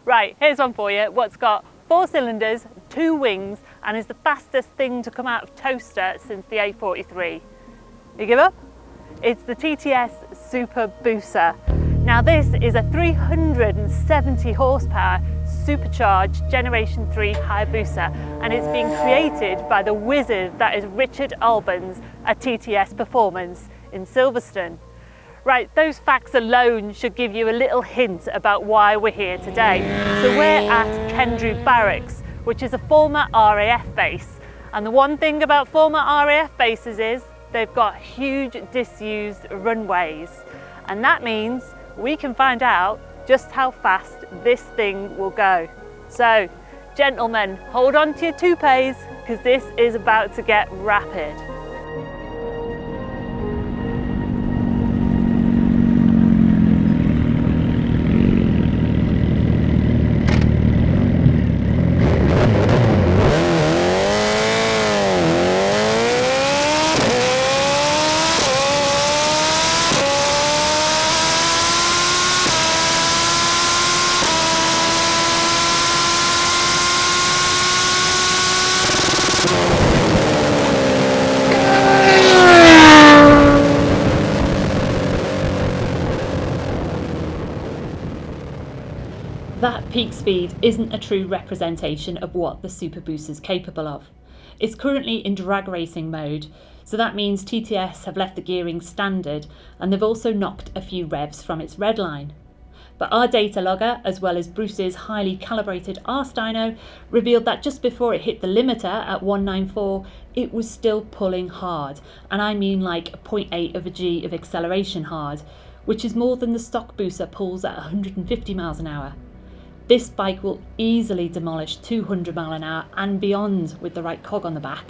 Right, here's one for you. What's got 4 cylinders, 2 wings, and is the fastest thing to come out of toaster since the A43. You give up? It's the TTS SuperBusa. Now this is a 370 horsepower supercharged Generation 3 Hayabusa, and it's been created by the wizard that is Richard Albans at TTS Performance in Silverstone. Right, those facts alone should give you a little hint about why we're here today. So we're at Kendrew Barracks, which is a former RAF base. And the one thing about former RAF bases is they've got huge disused runways. And that means we can find out just how fast this thing will go. So, gentlemen, hold on to your toupees because this is about to get rapid. That peak speed isn't a true representation of what the SuperBusa is capable of. It's currently in drag racing mode, so that means TTS have left the gearing standard and they've also knocked a few revs from its red line. But our data logger, as well as Bruce's highly calibrated R-Dyno, revealed that just before it hit the limiter at 194, it was still pulling hard, and I mean like 0.8 of a G of acceleration hard, which is more than the stock Busa pulls at 150 miles an hour. This bike will easily demolish 200 mile an hour and beyond with the right cog on the back.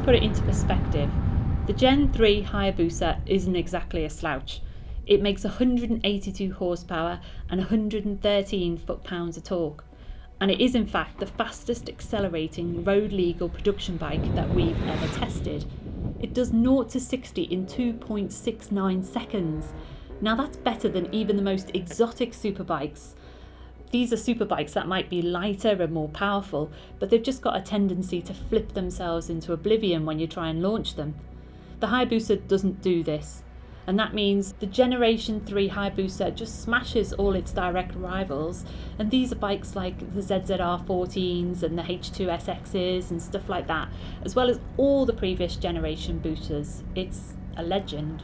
Put it into perspective, the Gen 3 Hayabusa isn't exactly a slouch. It makes 182 horsepower and 113 foot-pounds of torque, and it is in fact the fastest accelerating road legal production bike that we've ever tested. It does 0 to 60 in 2.69 seconds. Now that's better than even the most exotic superbikes. These are superbikes that might be lighter and more powerful, but they've just got a tendency to flip themselves into oblivion when you try and launch them. The Hayabusa doesn't do this, and that means the Generation 3 Hayabusa just smashes all its direct rivals, and these are bikes like the ZZR14s and the H2SXs and stuff like that, as well as all the previous generation Busas. It's a legend.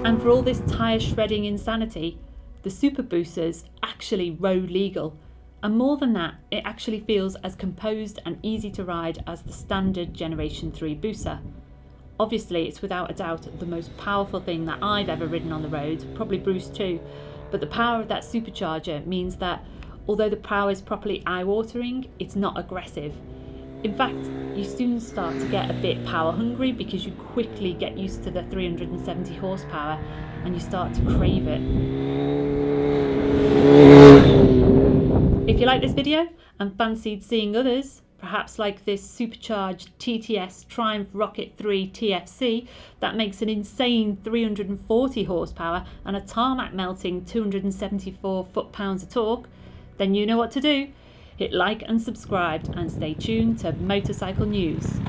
And for all this tyre shredding insanity, the SuperBusa's actually road legal. And more than that, it actually feels as composed and easy to ride as the standard Generation 3 Busa. Obviously, it's without a doubt the most powerful thing that I've ever ridden on the road, probably Bruce too, but the power of that supercharger means that although the power is properly eye-watering, it's not aggressive. In fact, you soon start to get a bit power hungry because you quickly get used to the 370 horsepower and you start to crave it. If you like this video and fancied seeing others, perhaps like this supercharged TTS Triumph Rocket 3 TFC that makes an insane 340 horsepower and a tarmac melting 274 foot-pounds of torque, then you know what to do. Hit like and subscribe and stay tuned to Motorcycle News.